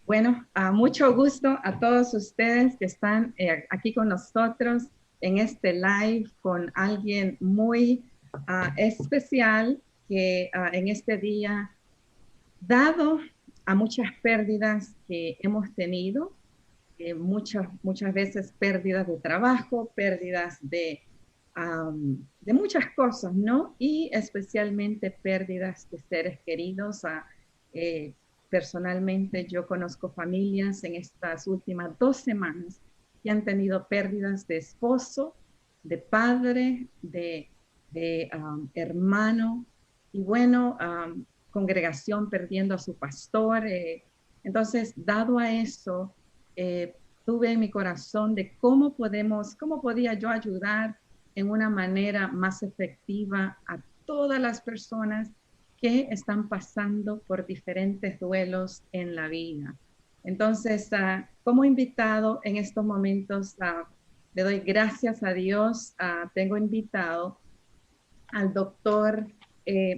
Bueno, mucho gusto a todos ustedes que están aquí con nosotros en este live con alguien muy especial que en este día, dado a muchas pérdidas que hemos tenido, muchas veces pérdidas de trabajo, pérdidas de muchas cosas, ¿no? Y especialmente pérdidas de seres queridos. Eh, Personalmente, yo conozco familias en estas últimas 2 semanas que han tenido pérdidas de esposo, de padre, de hermano, y bueno, congregación perdiendo a su pastor. Entonces, dado a eso, eh, tuve en mi corazón de cómo podía yo ayudar en una manera más efectiva a todas las personas que están pasando por diferentes duelos en la vida. Entonces, como invitado en estos momentos, le doy gracias a Dios. Tengo invitado al doctor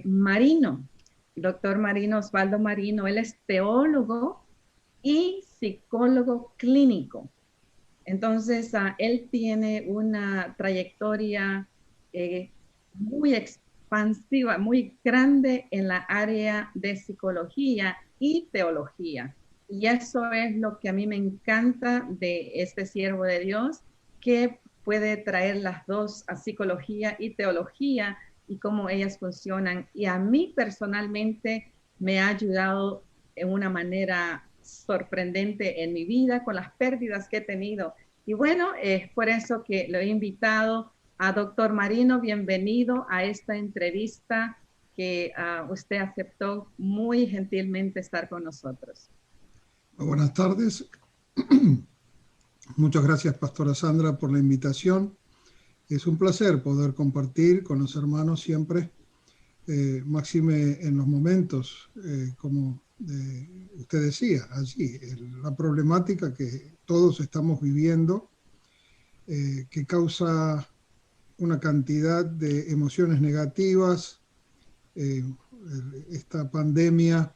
Marino, doctor Marino, Osvaldo Marino. Él es teólogo y psicólogo clínico. Entonces, él tiene una trayectoria eh, muy expansiva, muy grande en la área de psicología y teología. Y eso es lo que a mí me encanta de este siervo de Dios, que puede traer las dos, a psicología y teología, y cómo ellas funcionan. Y a mí personalmente me ha ayudado en una manera sorprendente en mi vida con las pérdidas que he tenido. Y bueno, es por eso que lo he invitado a doctor Marino. Bienvenido a esta entrevista que usted aceptó muy gentilmente estar con nosotros. Buenas tardes. Muchas gracias, Pastora Sandra, por la invitación. Es un placer poder compartir con los hermanos siempre, máxime en los momentos, como usted decía allí, la problemática que todos estamos viviendo, que causa una cantidad de emociones negativas. Eh, Esta pandemia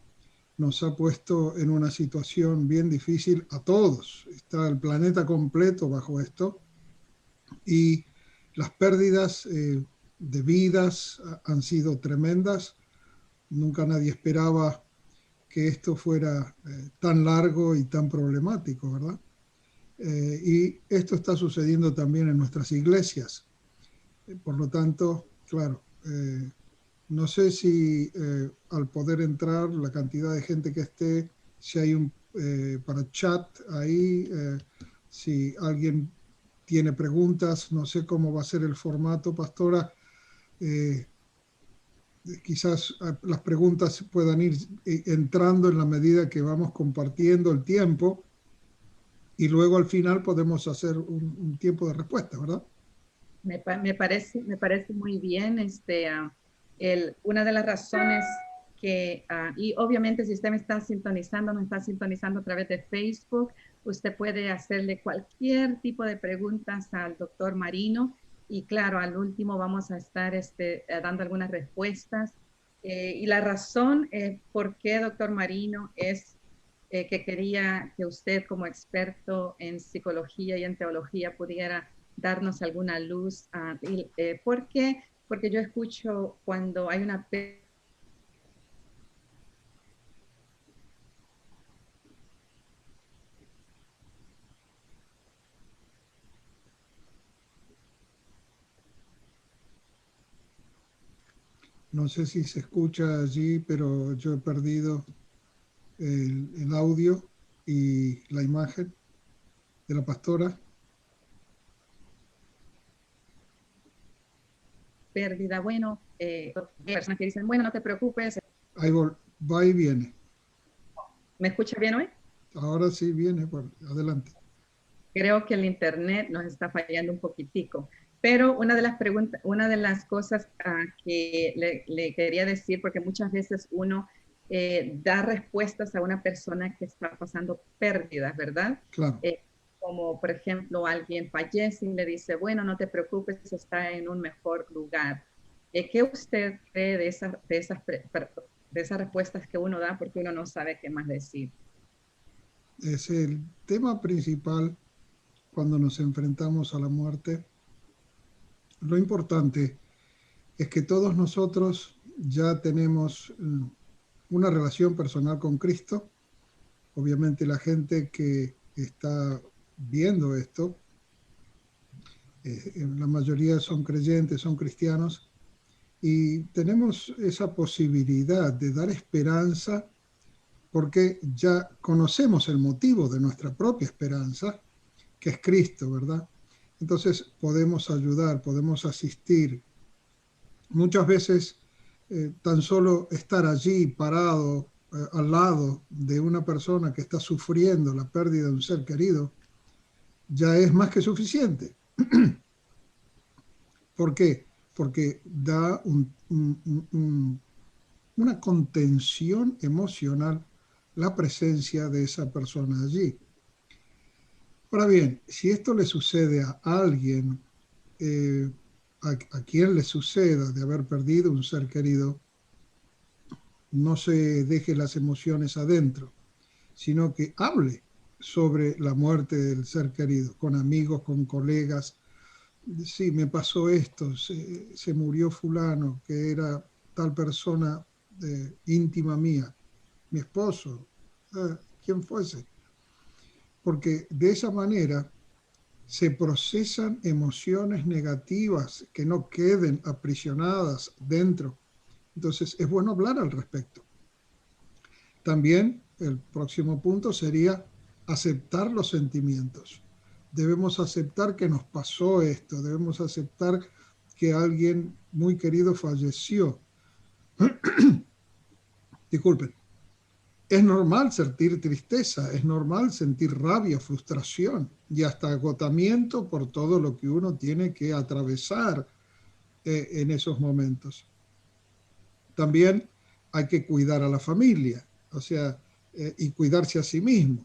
nos ha puesto en una situación bien difícil a todos. Está el planeta completo bajo esto y las pérdidas de vidas han sido tremendas. Nunca nadie esperaba que esto fuera tan largo y tan problemático, ¿verdad? Y esto está sucediendo también en nuestras iglesias. Por lo tanto, claro, no sé si al poder entrar la cantidad de gente que esté, si hay un para chat ahí, si alguien tiene preguntas, no sé cómo va a ser el formato, pastora. Eh, Quizás las preguntas puedan ir entrando en la medida que vamos compartiendo el tiempo y luego al final podemos hacer un tiempo de respuesta, ¿verdad? Me parece muy bien. Una de las razones que, y obviamente si usted me está sintonizando a través de Facebook, usted puede hacerle cualquier tipo de preguntas al doctor Marino, y claro, al último vamos a estar dando algunas respuestas. Y la razón por qué, doctor Marino, es que quería que usted, como experto en psicología y en teología, pudiera darnos alguna luz. ¿Por qué? Porque yo escucho cuando hay una... No sé si se escucha allí, pero yo he perdido el audio y la imagen de la pastora. pérdida, bueno, personas que dicen, bueno, no te preocupes. Ahí va y viene. ¿Me escucha bien hoy? Ahora sí viene, por adelante. Creo que el internet nos está fallando un poquitico. Pero una de las preguntas, una de las cosas que le quería decir, porque muchas veces uno da respuestas a una persona que está pasando pérdidas, ¿verdad? Claro. Eh, Como por ejemplo alguien fallece y le dice, bueno, no te preocupes, está en un mejor lugar. ¿Qué usted cree de esas respuestas que uno da porque uno no sabe qué más decir? Es el tema principal cuando nos enfrentamos a la muerte. Lo importante es que todos nosotros ya tenemos una relación personal con Cristo. Obviamente la gente que está viendo esto, la mayoría son creyentes, son cristianos, y tenemos esa posibilidad de dar esperanza porque ya conocemos el motivo de nuestra propia esperanza, que es Cristo, ¿verdad? Entonces podemos ayudar, podemos asistir. Muchas veces tan solo estar allí parado al lado de una persona que está sufriendo la pérdida de un ser querido ya es más que suficiente. ¿Por qué? Porque da una contención emocional la presencia de esa persona allí. Ahora bien, si esto le sucede a alguien, a quien le suceda de haber perdido un ser querido, no se deje las emociones adentro, sino que hable sobre la muerte del ser querido, con amigos, con colegas. Sí, me pasó esto, se murió fulano, que era tal persona íntima mía, mi esposo, quien fuese. Porque de esa manera se procesan emociones negativas que no queden aprisionadas dentro. Entonces es bueno hablar al respecto. También el próximo punto sería aceptar los sentimientos. Debemos aceptar que nos pasó esto, debemos aceptar que alguien muy querido falleció. Disculpen. Es normal sentir tristeza, es normal sentir rabia, frustración y hasta agotamiento por todo lo que uno tiene que atravesar en esos momentos. También hay que cuidar a la familia, o sea, y cuidarse a sí mismo.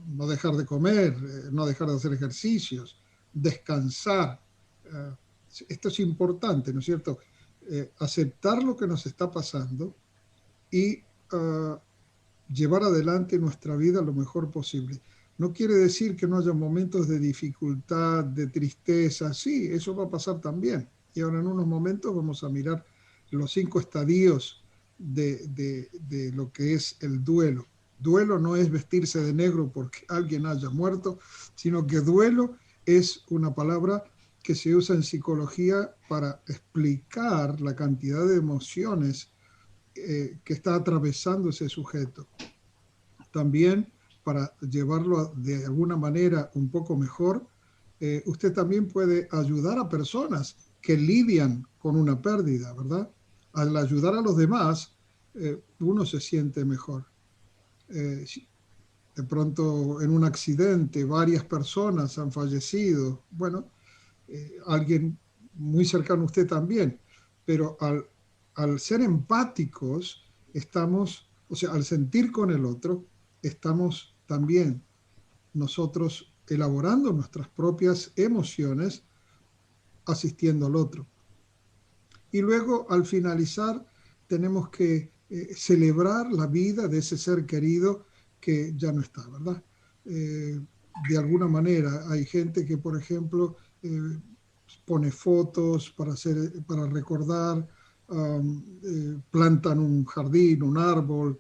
No dejar de comer, no dejar de hacer ejercicios, descansar. Esto es importante, ¿no es cierto? Aceptar lo que nos está pasando y llevar adelante nuestra vida lo mejor posible. No quiere decir que no haya momentos de dificultad, de tristeza. Sí, eso va a pasar también. Y ahora en unos momentos vamos a mirar los 5 estadios de lo que es el duelo. Duelo no es vestirse de negro porque alguien haya muerto, sino que duelo es una palabra que se usa en psicología para explicar la cantidad de emociones que está atravesando ese sujeto. También, para llevarlo de alguna manera un poco mejor, usted también puede ayudar a personas que lidian con una pérdida, ¿verdad? Al ayudar a los demás, uno se siente mejor. De pronto, en un accidente, varias personas han fallecido. Bueno, alguien muy cercano a usted también, pero al ser empáticos, estamos, o sea, al sentir con el otro, estamos también nosotros elaborando nuestras propias emociones, asistiendo al otro. Y luego, al finalizar, tenemos que celebrar la vida de ese ser querido que ya no está, ¿verdad? De alguna manera, hay gente que, por ejemplo, pone fotos para recordar, plantan un jardín, un árbol,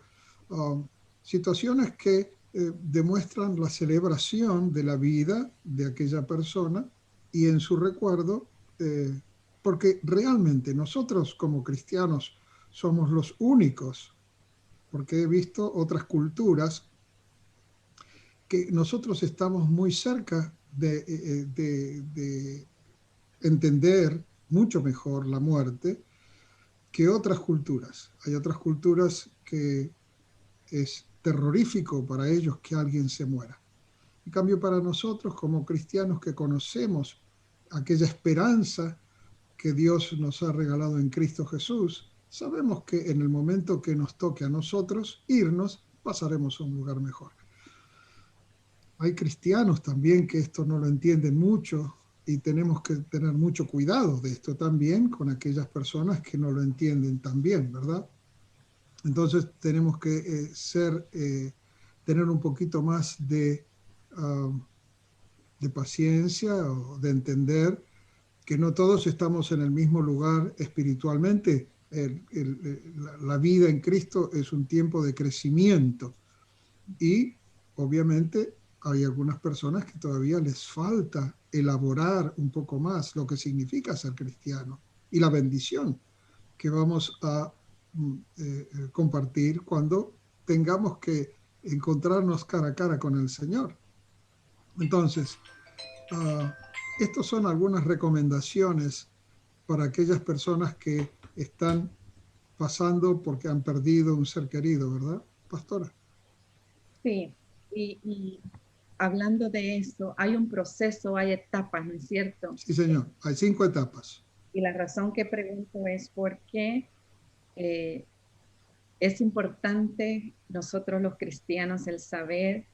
situaciones que demuestran la celebración de la vida de aquella persona y en su recuerdo, porque realmente nosotros como cristianos somos los únicos, porque he visto otras culturas que nosotros estamos muy cerca de entender mucho mejor la muerte que otras culturas. Hay otras culturas que es terrorífico para ellos que alguien se muera. En cambio, para nosotros como cristianos que conocemos aquella esperanza que Dios nos ha regalado en Cristo Jesús, sabemos que en el momento que nos toque a nosotros irnos, pasaremos a un lugar mejor. Hay cristianos también que esto no lo entienden mucho y tenemos que tener mucho cuidado de esto también con aquellas personas que no lo entienden tan bien, ¿verdad? Entonces tenemos que ser tener un poquito más de paciencia o de entender que no todos estamos en el mismo lugar espiritualmente. La vida en Cristo es un tiempo de crecimiento y obviamente hay algunas personas que todavía les falta elaborar un poco más lo que significa ser cristiano y la bendición que vamos a compartir cuando tengamos que encontrarnos cara a cara con el Señor. Entonces, estas son algunas recomendaciones para aquellas personas que están pasando porque han perdido un ser querido, ¿verdad, pastora? Sí, y hablando de eso, hay un proceso, hay etapas, ¿no es cierto? Sí, señor. Hay 5 etapas. Y la razón que pregunto es por qué es importante nosotros los cristianos el saber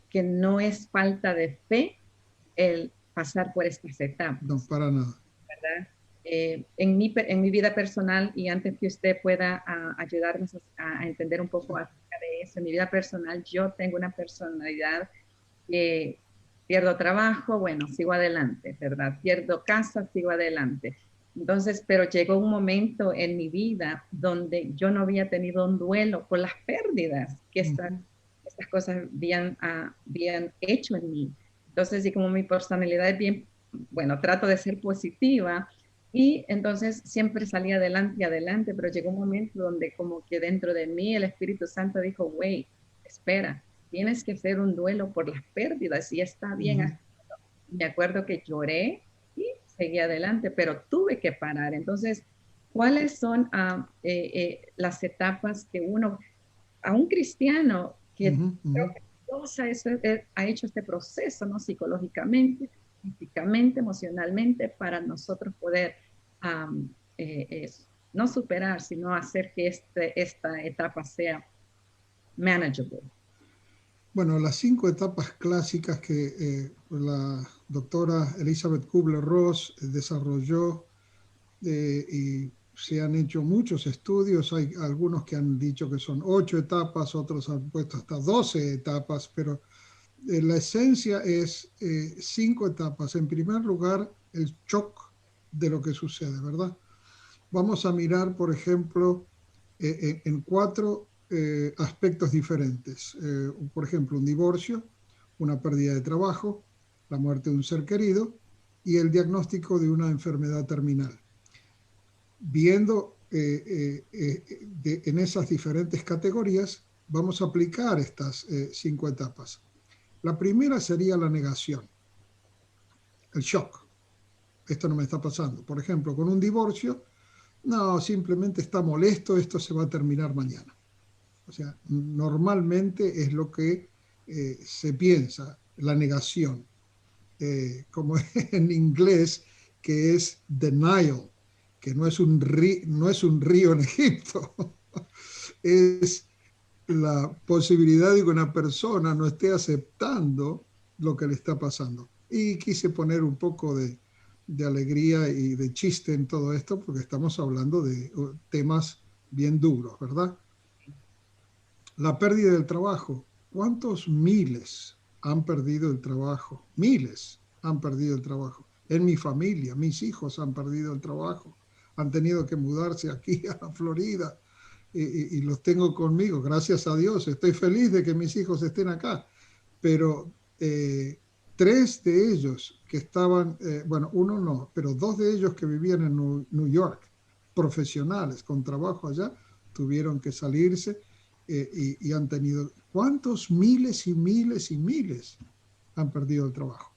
que no es falta de fe el pasar por estas etapas. No, para nada. ¿Verdad? En mi vida personal, y antes que usted pueda ayudarnos a entender un poco acerca de eso, en mi vida personal yo tengo una personalidad que pierdo trabajo, bueno, sigo adelante, ¿verdad? Pierdo casa, sigo adelante. Entonces, pero llegó un momento en mi vida donde yo no había tenido un duelo por las pérdidas que estas cosas habían hecho en mí. Entonces, y como mi personalidad es bien, bueno, trato de ser positiva y entonces siempre salí adelante y adelante, pero llegó un momento donde como que dentro de mí el Espíritu Santo dijo, wait, espera, tienes que hacer un duelo por las pérdidas y está bien. Me acuerdo que lloré y seguí adelante, pero tuve que parar. Entonces, ¿cuáles son las etapas que uno, a un cristiano que creo que Dios ha hecho este proceso, ¿no? Psicológicamente, físicamente, emocionalmente, para nosotros poder no superar, sino hacer que esta etapa sea manageable? Bueno, las 5 etapas clásicas que la doctora Elizabeth Kubler-Ross desarrolló y se han hecho muchos estudios. Hay algunos que han dicho que son 8 etapas, otros han puesto hasta 12 etapas, pero la esencia es 5 etapas. En primer lugar, el shock de lo que sucede, ¿verdad? Vamos a mirar, por ejemplo, en 4 aspectos diferentes. Por ejemplo, un divorcio, una pérdida de trabajo, la muerte de un ser querido y el diagnóstico de una enfermedad terminal. Viendo en esas diferentes categorías, vamos a aplicar estas 5 etapas. La primera sería la negación, el shock. Esto no me está pasando. Por ejemplo, con un divorcio, no, simplemente está molesto, esto se va a terminar mañana. O sea, normalmente es lo que se piensa, la negación, como en inglés, que es denial, que no es un río en Egipto, es la posibilidad de que una persona no esté aceptando lo que le está pasando. Y quise poner un poco de alegría y de chiste en todo esto, porque estamos hablando de temas bien duros, ¿verdad? La pérdida del trabajo. ¿Cuántos miles han perdido el trabajo? Miles han perdido el trabajo. En mi familia, mis hijos han perdido el trabajo. Han tenido que mudarse aquí a la Florida y los tengo conmigo. Gracias a Dios. Estoy feliz de que mis hijos estén acá. Pero 3 de ellos que estaban, bueno, uno no, pero 2 de ellos que vivían en New York, profesionales con trabajo allá, tuvieron que salirse. Y han tenido, ¿cuántos miles y miles y miles han perdido el trabajo?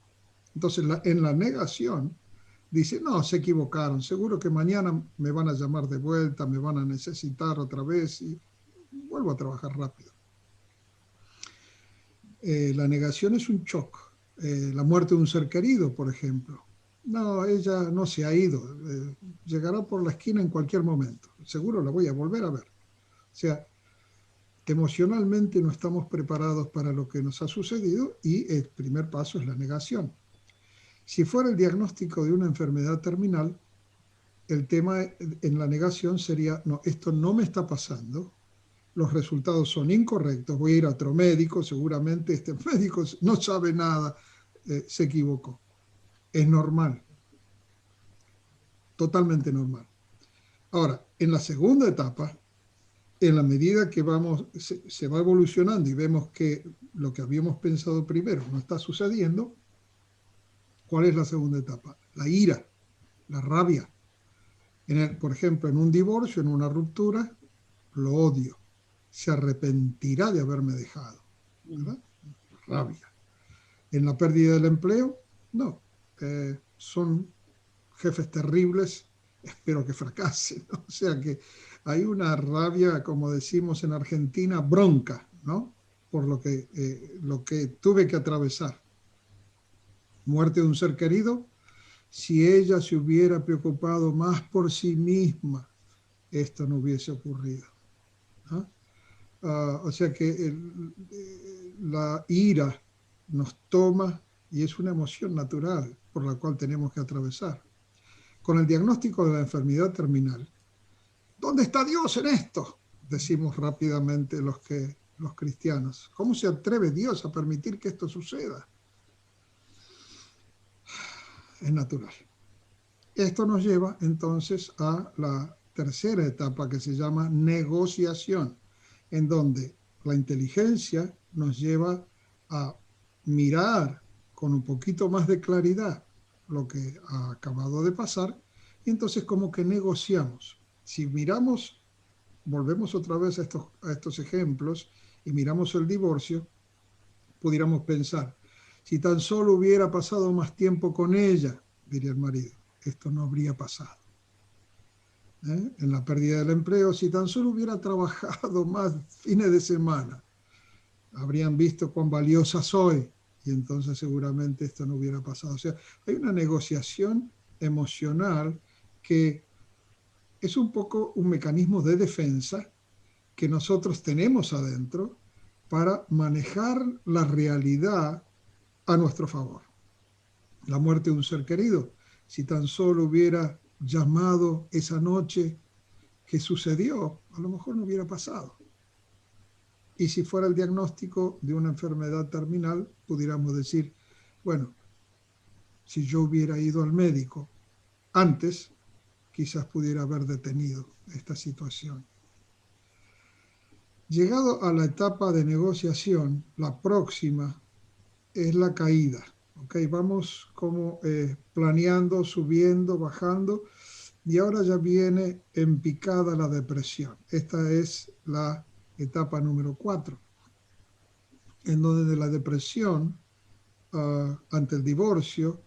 Entonces, en la negación, dice, no, se equivocaron, seguro que mañana me van a llamar de vuelta, me van a necesitar otra vez y vuelvo a trabajar rápido. La negación es un shock. La muerte de un ser querido, por ejemplo. No, ella no se ha ido, llegará por la esquina en cualquier momento, seguro la voy a volver a ver. O sea, emocionalmente no estamos preparados para lo que nos ha sucedido y el primer paso es la negación. Si fuera el diagnóstico de una enfermedad terminal, el tema en la negación sería, no, esto no me está pasando, los resultados son incorrectos, voy a ir a otro médico, seguramente este médico no sabe nada, se equivocó. Es normal, totalmente normal. Ahora, en la segunda etapa, en la medida que se va evolucionando y vemos que lo que habíamos pensado primero no está sucediendo, ¿cuál es la segunda etapa? La ira, la rabia. Por ejemplo, en un divorcio, en una ruptura, lo odio. Se arrepentirá de haberme dejado, ¿verdad? Rabia. En la pérdida del empleo, no. Son jefes terribles, espero que fracasen, ¿no? O sea que hay una rabia, como decimos en Argentina, bronca, ¿no? Por lo que tuve que atravesar. Muerte de un ser querido, si ella se hubiera preocupado más por sí misma, esto no hubiese ocurrido, ¿no? O sea que la ira nos toma y es una emoción natural por la cual tenemos que atravesar. Con el diagnóstico de la enfermedad terminal, ¿dónde está Dios en esto? Decimos rápidamente los cristianos. ¿Cómo se atreve Dios a permitir que esto suceda? Es natural. Esto nos lleva entonces a la tercera etapa que se llama negociación, en donde la inteligencia nos lleva a mirar con un poquito más de claridad lo que ha acabado de pasar y entonces como que negociamos. Si miramos, volvemos otra vez a estos ejemplos y miramos el divorcio, pudiéramos pensar, si tan solo hubiera pasado más tiempo con ella, diría el marido, esto no habría pasado. En la pérdida del empleo, si tan solo hubiera trabajado más fines de semana, habrían visto cuán valiosa soy y entonces seguramente esto no hubiera pasado. O sea, hay una negociación emocional que es un poco un mecanismo de defensa que nosotros tenemos adentro para manejar la realidad a nuestro favor. La muerte de un ser querido, si tan solo hubiera llamado esa noche que sucedió, a lo mejor no hubiera pasado. Y si fuera el diagnóstico de una enfermedad terminal, pudiéramos decir, bueno, si yo hubiera ido al médico antes, quizás pudiera haber detenido esta situación. Llegado a la etapa de negociación, la próxima es la caída. ¿Okay? Vamos como planeando, subiendo, bajando, y ahora ya viene en picada la depresión. Esta es la etapa número 4, en donde de la depresión ante el divorcio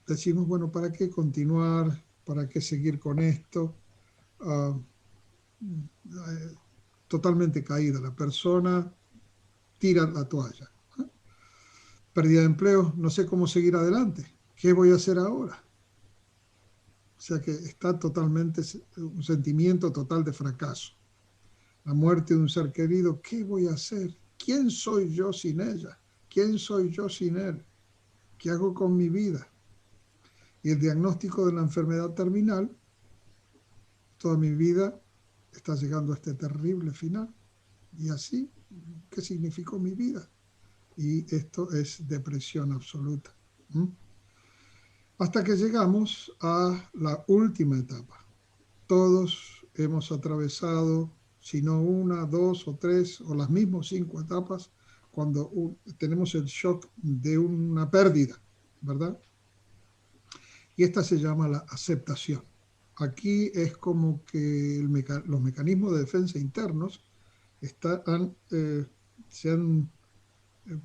decimos, bueno, ¿para qué continuar? ¿Para qué seguir con esto? Totalmente caída, la persona tira la toalla. Pérdida de empleo, no sé cómo seguir adelante. ¿Qué voy a hacer ahora? O sea que está totalmente un sentimiento total de fracaso. La muerte de un ser querido, ¿qué voy a hacer? ¿Quién soy yo sin ella? ¿Quién soy yo sin él? ¿Qué hago con mi vida? Y el diagnóstico de la enfermedad terminal, toda mi vida está llegando a este terrible final. Y así, ¿qué significó mi vida? Y esto es depresión absoluta. Hasta que llegamos a la última etapa. Todos hemos atravesado, si no una, dos o tres, o las mismas 5 etapas, cuando tenemos el shock de una pérdida, ¿verdad? Y esta se llama la aceptación. Aquí es como que los mecanismos de defensa internos se han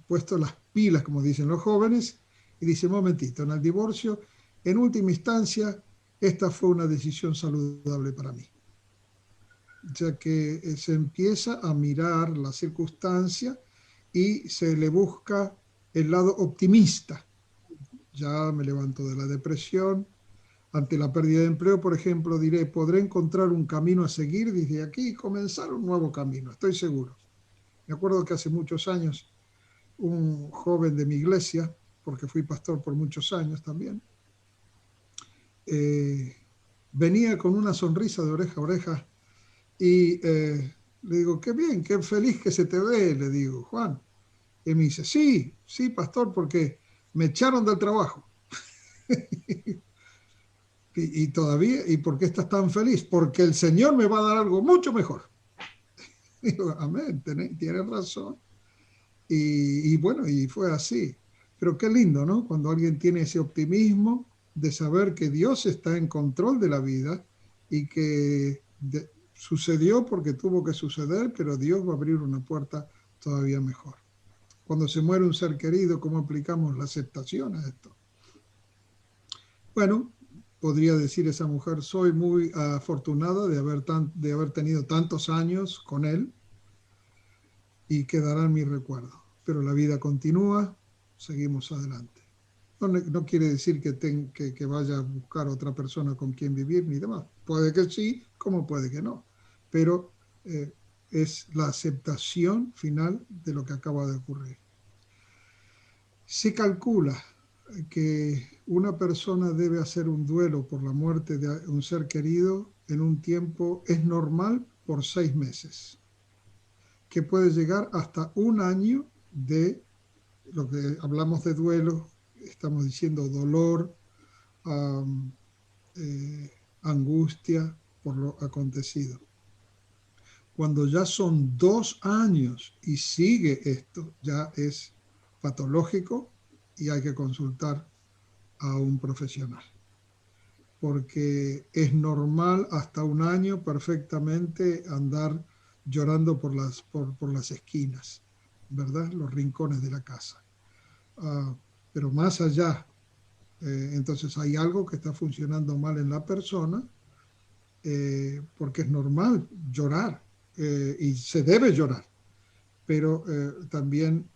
puesto las pilas, como dicen los jóvenes, y dicen, momentito, en el divorcio, en última instancia, esta fue una decisión saludable para mí. Ya que se empieza a mirar la circunstancia y se le busca el lado optimista. Ya me levanto de la depresión. Ante la pérdida de empleo, por ejemplo, diré, podré encontrar un camino a seguir desde aquí y comenzar un nuevo camino, estoy seguro. Me acuerdo que hace muchos años, un joven de mi iglesia, porque fui pastor por muchos años también, venía con una sonrisa de oreja a oreja y Le digo, qué bien, qué feliz que se te ve, le digo, Juan. Y me dice, sí, sí, pastor, porque me echaron del trabajo. Y todavía, ¿y por qué estás tan feliz? Porque el Señor me va a dar algo mucho mejor. Digo, amén, tienes razón. Y bueno, y fue así. Pero qué lindo, ¿no? Cuando alguien tiene ese optimismo de saber que Dios está en control de la vida y que sucedió porque tuvo que suceder, pero Dios va a abrir una puerta todavía mejor. Cuando se muere un ser querido, ¿cómo aplicamos la aceptación a esto? Bueno, podría decir esa mujer, soy muy afortunada de haber tenido tantos años con él y quedará en mi recuerdo. Pero la vida continúa, seguimos adelante. No quiere decir que vaya a buscar otra persona con quien vivir ni demás. Puede que sí, como puede que no. Pero es la aceptación final de lo que acaba de ocurrir. Se calcula que una persona debe hacer un duelo por la muerte de un ser querido en un tiempo, es normal, por 6 meses, que puede llegar hasta un año de lo que hablamos de duelo, estamos diciendo dolor, um, angustia por lo acontecido. Cuando ya son 2 años y sigue esto, ya es patológico y hay que consultar a un profesional. Porque es normal hasta un año perfectamente andar llorando por las esquinas, ¿verdad? Los rincones de la casa. Pero más allá, entonces hay algo que está funcionando mal en la persona, porque es normal llorar y se debe llorar, pero también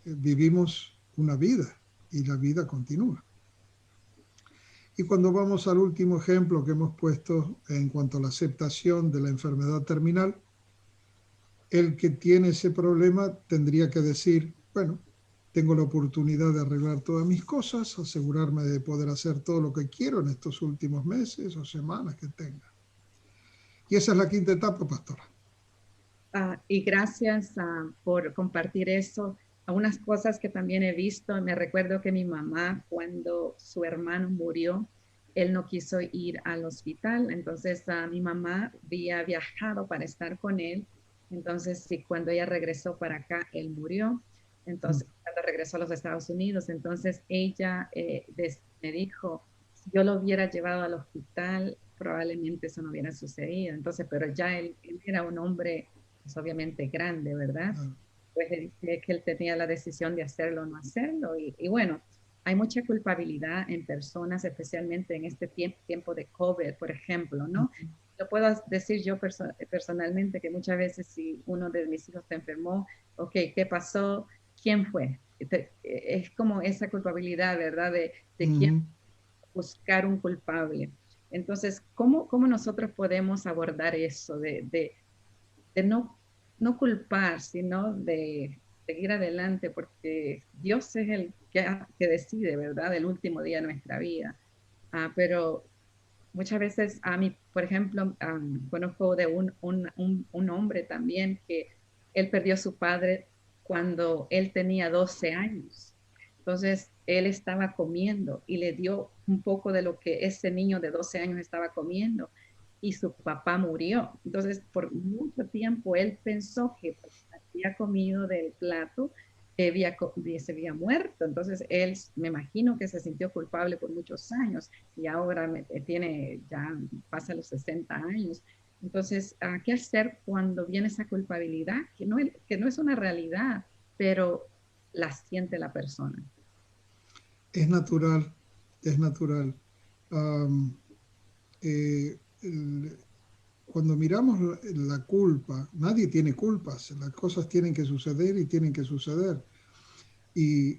vivimos una vida y la vida continúa. Y cuando vamos al último ejemplo que hemos puesto en cuanto a la aceptación de la enfermedad terminal, el que tiene ese problema tendría que decir, bueno, tengo la oportunidad de arreglar todas mis cosas, asegurarme de poder hacer todo lo que quiero en estos últimos meses o semanas que tenga. Y esa es la quinta etapa, pastora. Y gracias por compartir eso. Unas cosas que también he visto, me recuerdo que mi mamá, cuando su hermano murió, él no quiso ir al hospital, entonces mi mamá había viajado para estar con él, entonces sí, cuando ella regresó para acá, él murió, entonces cuando regresó a los Estados Unidos, entonces ella me dijo, si yo lo hubiera llevado al hospital, probablemente eso no hubiera sucedido, entonces, pero ya él era un hombre pues obviamente grande, ¿verdad? Pues le dije que él tenía la decisión de hacerlo o no hacerlo. Y bueno, hay mucha culpabilidad en personas, especialmente en este tiempo de COVID, por ejemplo, ¿no? Lo puedo decir yo personalmente que muchas veces si uno de mis hijos se enfermó, ok, ¿qué pasó? ¿Quién fue? Es como esa culpabilidad, ¿verdad? De quién buscar un culpable. Entonces, ¿cómo nosotros podemos abordar eso de no culpar, sino de seguir adelante, porque Dios es el que decide, ¿verdad?, el último día de nuestra vida. Pero muchas veces a mí, por ejemplo, conozco de un hombre también que él perdió a su padre cuando él tenía 12 años. Entonces, él estaba comiendo y le dio un poco de lo que ese niño de 12 años estaba comiendo y su papá murió. Entonces, por mucho tiempo él pensó que había comido del plato se había muerto. Entonces, él me imagino que se sintió culpable por muchos años y ahora ya pasa los 60 años. Entonces, ¿qué hacer cuando viene esa culpabilidad? Que no es una realidad, pero la siente la persona. Es natural, es natural. Um, eh, el, Cuando miramos la culpa, nadie tiene culpas, las cosas tienen que suceder y tienen que suceder. Y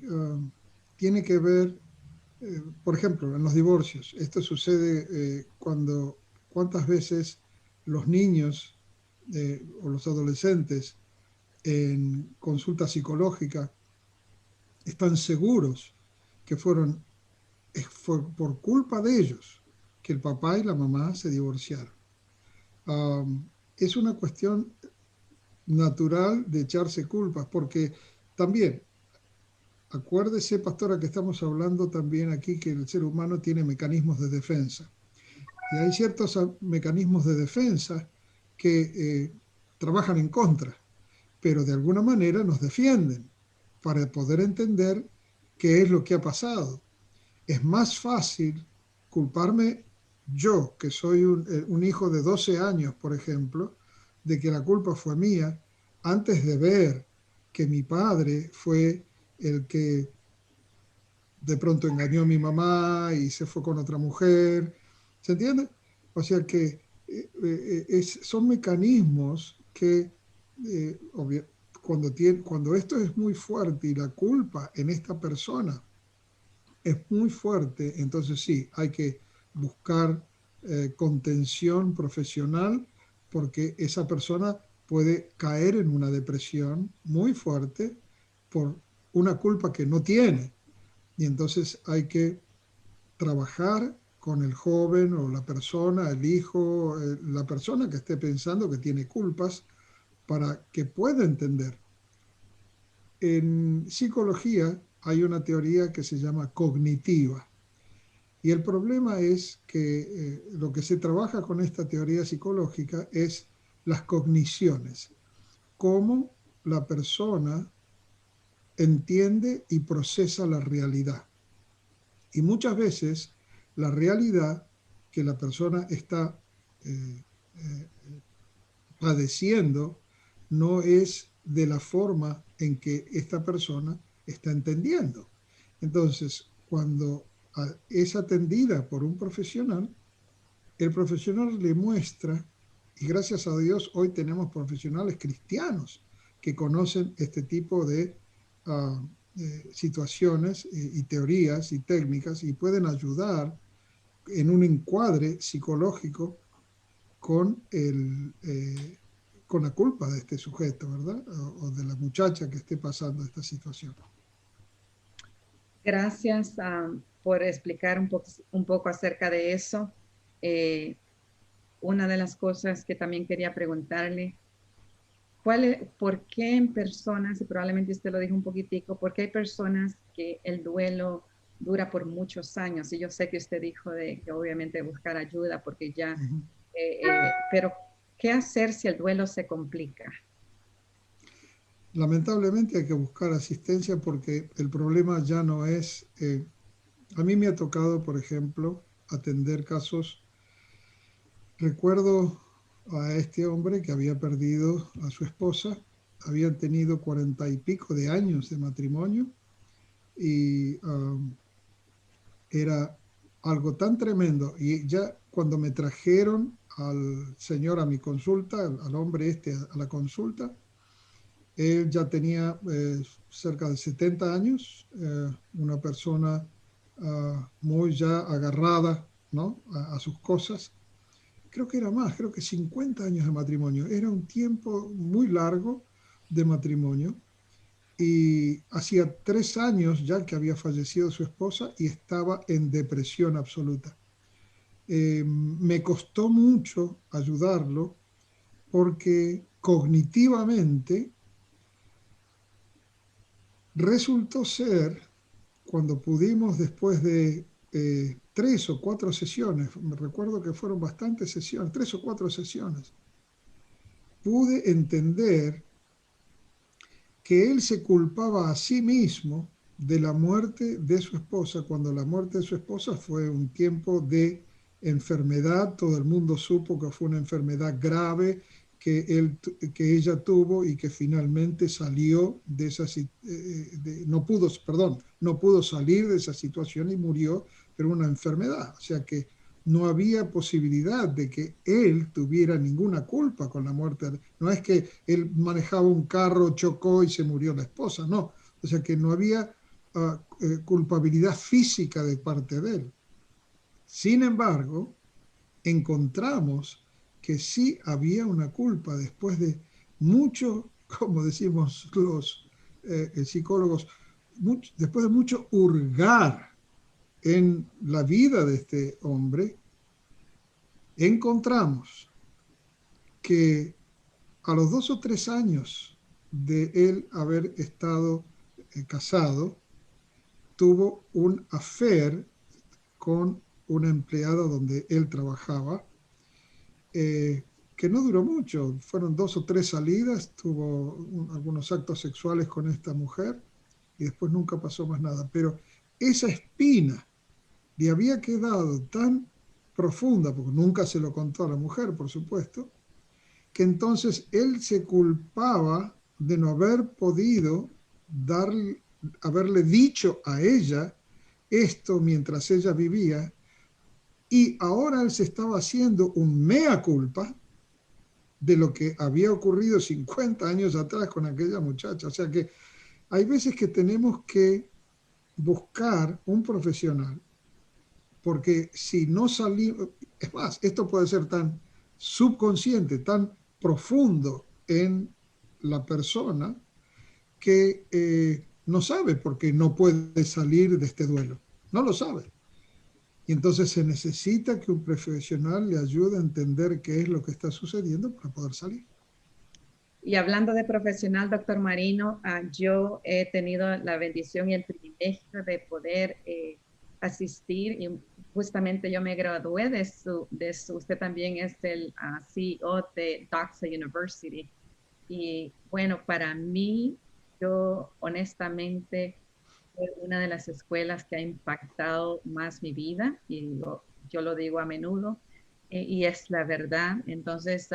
tiene que ver, por ejemplo, en los divorcios. Esto sucede cuántas veces los niños o los adolescentes en consulta psicológica están seguros que fue por culpa de ellos que el papá y la mamá se divorciaron. Es una cuestión natural de echarse culpas, porque también, acuérdese, pastora, que estamos hablando también aquí que el ser humano tiene mecanismos de defensa. Y hay ciertos mecanismos de defensa que trabajan en contra, pero de alguna manera nos defienden para poder entender qué es lo que ha pasado. Es más fácil culparme yo, que soy un hijo de 12 años, por ejemplo, de que la culpa fue mía, antes de ver que mi padre fue el que de pronto engañó a mi mamá y se fue con otra mujer. ¿Se entiende? O sea que son mecanismos que cuando esto es muy fuerte y la culpa en esta persona es muy fuerte, entonces sí, hay que buscar contención profesional porque esa persona puede caer en una depresión muy fuerte por una culpa que no tiene. Y entonces hay que trabajar con el joven o la persona, el hijo, la persona que esté pensando que tiene culpas para que pueda entender. En psicología hay una teoría que se llama cognitiva. Y el problema es que lo que se trabaja con esta teoría psicológica es las cogniciones, cómo la persona entiende y procesa la realidad. Y muchas veces la realidad que la persona está eh, eh, padeciendo no es de la forma en que esta persona está entendiendo. Entonces, cuando es atendida por un profesional, el profesional le muestra, y gracias a Dios hoy tenemos profesionales cristianos que conocen este tipo de situaciones y teorías y técnicas y pueden ayudar en un encuadre psicológico con, con la culpa de este sujeto, ¿verdad? O de la muchacha que esté pasando esta situación. Gracias por explicar un poco acerca de eso. Eh, una de las cosas que también quería preguntarle, ¿por qué en personas, y probablemente usted lo dijo un poquitico, por qué hay personas que el duelo dura por muchos años? Y yo sé que usted dijo de que obviamente buscar ayuda porque ya, pero ¿qué hacer si el duelo se complica? Lamentablemente hay que buscar asistencia porque el problema ya no es... a mí me ha tocado, por ejemplo, atender casos. Recuerdo a este hombre que había perdido a su esposa, habían tenido 40 y pico de años de matrimonio y era algo tan tremendo. Y ya cuando me trajeron al señor a mi consulta, al hombre este a la consulta, él ya tenía cerca de 70 años, una persona muy ya agarrada, ¿no? A sus cosas. Creo que era más, creo que 50 años de matrimonio. Era un tiempo muy largo de matrimonio y hacía 3 años ya que había fallecido su esposa y estaba en depresión absoluta. Me costó mucho ayudarlo porque cognitivamente resultó ser, cuando pudimos después de 3 o 4 sesiones, me recuerdo que fueron bastantes sesiones, 3 o 4 sesiones, pude entender que él se culpaba a sí mismo de la muerte de su esposa, cuando la muerte de su esposa fue un tiempo de enfermedad, todo el mundo supo que fue una enfermedad grave que ella tuvo y que finalmente salió de esa no pudo salir de esa situación y murió, pero una enfermedad, o sea que no había posibilidad de que él tuviera ninguna culpa con la muerte. No es que él manejaba un carro, chocó y se murió la esposa, no. O sea que no había culpabilidad física de parte de él. Sin embargo, encontramos que sí había una culpa después de mucho, como decimos los psicólogos, después de mucho hurgar en la vida de este hombre, encontramos que a los 2 o 3 años de él haber estado casado, tuvo un affair con una empleada donde él trabajaba, que no duró mucho, fueron 2 o 3 salidas, tuvo algunos actos sexuales con esta mujer y después nunca pasó más nada. Pero esa espina le había quedado tan profunda, porque nunca se lo contó a la mujer, por supuesto, que entonces él se culpaba de no haber podido haberle dicho a ella esto mientras ella vivía, y ahora él se estaba haciendo un mea culpa de lo que había ocurrido 50 años atrás con aquella muchacha. O sea que hay veces que tenemos que buscar un profesional, porque si no salimos, es más, esto puede ser tan subconsciente, tan profundo en la persona, que no sabe por qué no puede salir de este duelo. No lo sabe. Y entonces se necesita que un profesional le ayude a entender qué es lo que está sucediendo para poder salir. Y hablando de profesional, doctor Marino, yo he tenido la bendición y el privilegio de poder asistir, y justamente yo me gradué usted también es el CEO de Doxa University. Y bueno, para mí, yo honestamente, fue una de las escuelas que ha impactado más mi vida, y yo lo digo a menudo, y es la verdad. Entonces,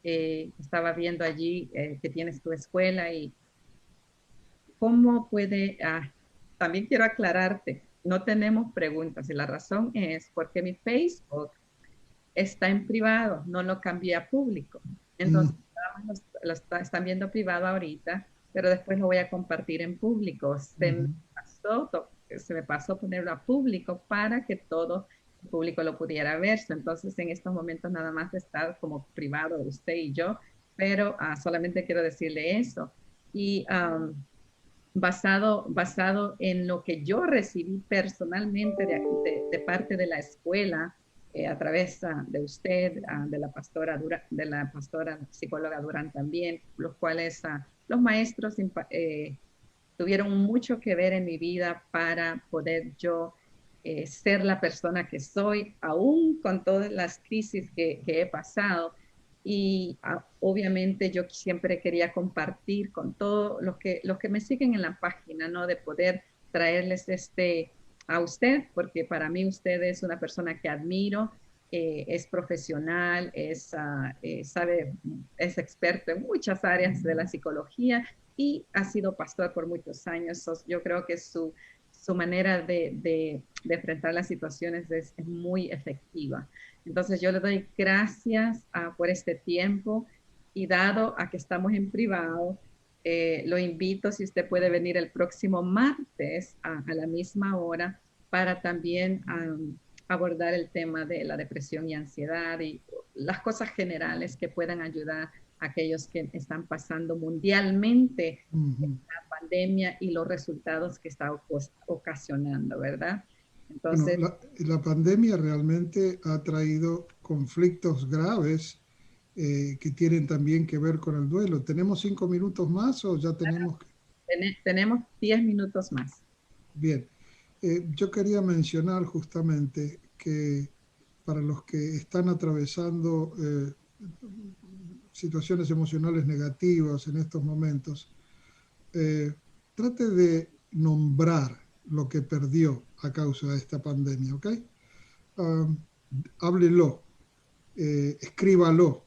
estaba viendo allí que tienes tu escuela y cómo puede, también quiero aclararte, no tenemos preguntas y la razón es porque mi Facebook está en privado, no lo cambié a público. Entonces, están viendo privado ahorita, pero después lo voy a compartir en público. Se me pasó ponerlo a público para que todo el público lo pudiera ver. Entonces, en estos momentos nada más está como privado usted y yo, pero solamente quiero decirle eso. Y basado en lo que yo recibí personalmente de parte de la escuela, a través de usted, de la pastora psicóloga Durán también, los cuales los maestros tuvieron mucho que ver en mi vida para poder yo ser la persona que soy, aún con todas las crisis que he pasado. Y obviamente yo siempre quería compartir con todos los que me siguen en la página, ¿no? De poder traerles a usted, porque para mí usted es una persona que admiro, es profesional, sabe, es experto en muchas áreas de la psicología y ha sido pastor por muchos años. Yo creo que su manera de enfrentar las situaciones es muy efectiva. Entonces yo le doy gracias por este tiempo, y dado a que estamos en privado, lo invito, si usted puede venir el próximo martes a la misma hora, para también abordar el tema de la depresión y ansiedad y las cosas generales que puedan ayudar a aquellos que están pasando mundialmente la pandemia y los resultados que está ocasionando, ¿verdad? Bueno, Entonces, la pandemia realmente ha traído conflictos graves que tienen también que ver con el duelo. ¿Tenemos 5 minutos más o ya tenemos que...? tenemos 10 minutos más. Bien, yo quería mencionar justamente que para los que están atravesando situaciones emocionales negativas en estos momentos, trate de nombrar lo que perdió a causa de esta pandemia, ¿ok? Um, háblelo, escríbalo,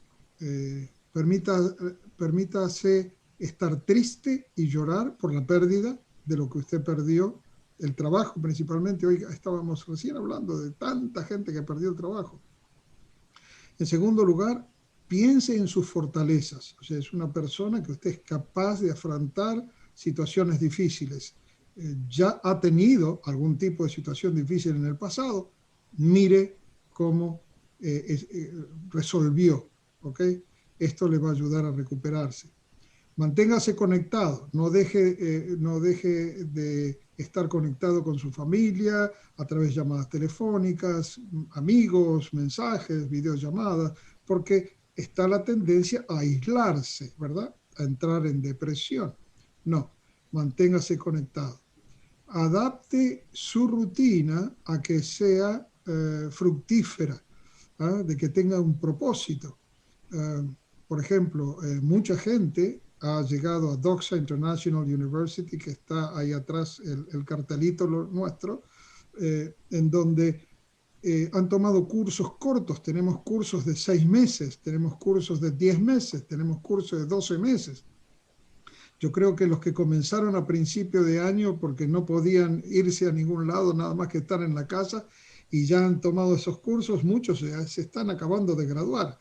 permítase estar triste y llorar por la pérdida de lo que usted perdió, el trabajo principalmente. Hoy estábamos recién hablando de tanta gente que perdió el trabajo. En segundo lugar, piense en sus fortalezas. O sea, es una persona que usted es capaz de afrontar situaciones difíciles. Ya ha tenido algún tipo de situación difícil en el pasado. Mire cómo resolvió. ¿Ok? Esto le va a ayudar a recuperarse. Manténgase conectado, no deje de estar conectado con su familia a través de llamadas telefónicas, amigos, mensajes, videollamadas, porque está la tendencia a aislarse, ¿verdad? A entrar en depresión. No, manténgase conectado. Adapte su rutina a que sea fructífera, ¿ah? De que tenga un propósito. Por ejemplo, mucha gente ha llegado a Doxa International University, que está ahí atrás, el cartelito nuestro, en donde han tomado cursos cortos. Tenemos cursos de 6 meses, tenemos cursos de 10 meses, tenemos cursos de 12 meses. Yo creo que los que comenzaron a principio de año porque no podían irse a ningún lado, nada más que estar en la casa, y ya han tomado esos cursos, muchos se están acabando de graduar.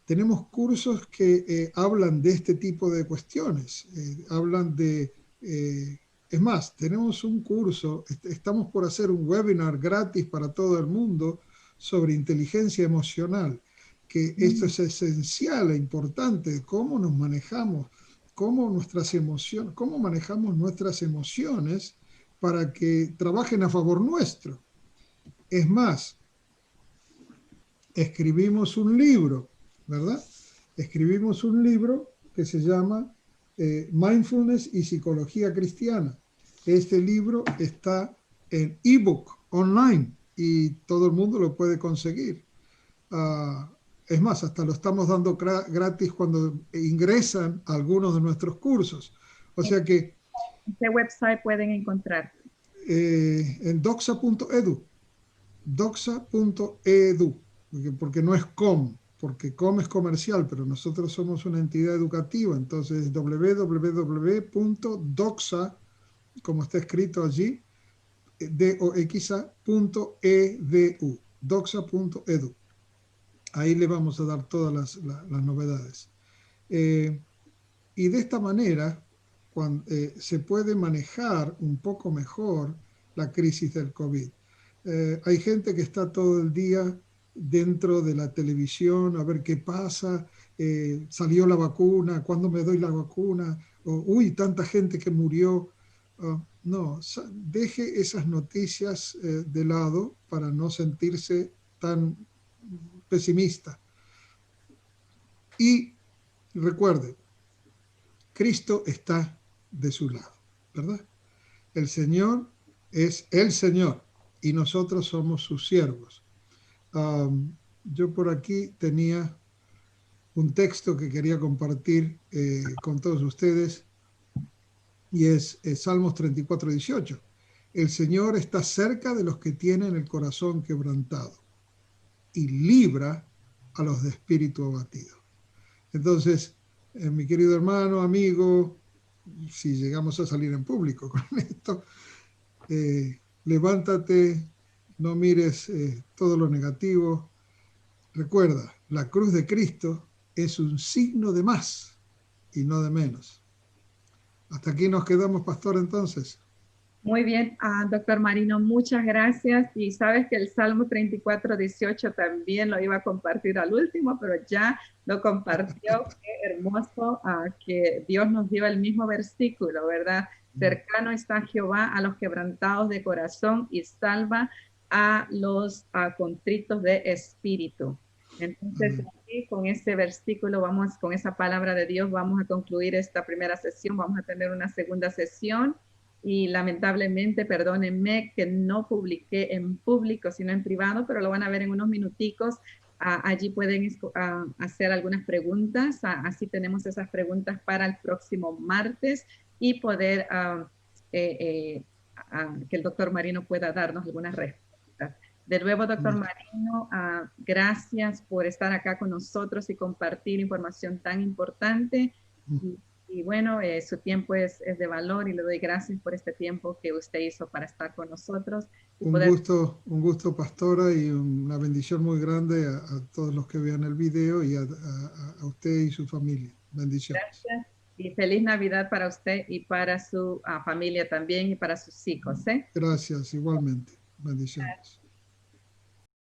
Tenemos cursos que hablan de este tipo de cuestiones, hablan de... es más, tenemos un curso, estamos por hacer un webinar gratis para todo el mundo sobre inteligencia emocional, que esto es esencial e importante, cómo nos manejamos, cómo manejamos nuestras emociones para que trabajen a favor nuestro. Es más, escribimos un libro, ¿verdad? Escribimos un libro que se llama Mindfulness y Psicología Cristiana. Este libro está en ebook online y todo el mundo lo puede conseguir. Es más, hasta lo estamos dando gratis cuando ingresan a algunos de nuestros cursos. O sea que... ¿En qué website pueden encontrar? En doxa.edu. Doxa.edu. Porque no es com, porque com es comercial, pero nosotros somos una entidad educativa, entonces www.doxa, como está escrito allí, doxa.edu, doxa.edu. Ahí le vamos a dar todas las novedades. Y de esta manera se puede manejar un poco mejor la crisis del COVID. Hay gente que está todo el día dentro de la televisión a ver qué pasa, salió la vacuna, ¿cuándo me doy la vacuna? O, uy, tanta gente que murió. No, deje esas noticias de lado para no sentirse tan pesimista. Y recuerde, Cristo está de su lado, ¿verdad? El Señor es el Señor y nosotros somos sus siervos. Yo por aquí tenía un texto que quería compartir con todos ustedes y es Salmos 34:18. El Señor está cerca de los que tienen el corazón quebrantado y libra a los de espíritu abatido. Entonces, mi querido hermano, amigo, si llegamos a salir en público con esto, levántate, no mires todo lo negativo. Recuerda, la cruz de Cristo es un signo de más y no de menos. Hasta aquí nos quedamos, pastor, entonces. Muy bien, doctor Marino, muchas gracias. Y sabes que el Salmo 34:18 también lo iba a compartir al último, pero ya lo compartió. Qué hermoso que Dios nos dio el mismo versículo, ¿verdad? Cercano está Jehová a los quebrantados de corazón y salva a los contritos de espíritu. Entonces, aquí, con ese versículo, con esa palabra de Dios, vamos a concluir esta primera sesión. Vamos a tener una segunda sesión. Y lamentablemente, perdónenme que no publiqué en público, sino en privado, pero lo van a ver en unos minuticos. Allí pueden hacer algunas preguntas. Así tenemos esas preguntas para el próximo martes y poder que el doctor Marino pueda darnos algunas respuestas. De nuevo, doctor Marino, gracias por estar acá con nosotros y compartir información tan importante. Y bueno, su tiempo es de valor y le doy gracias por este tiempo que usted hizo para estar con nosotros. Un gusto, pastora, y una bendición muy grande a todos los que vean el video y a usted y su familia. Bendiciones. Gracias y feliz Navidad para usted y para su familia también y para sus hijos. Gracias, igualmente. Bendiciones.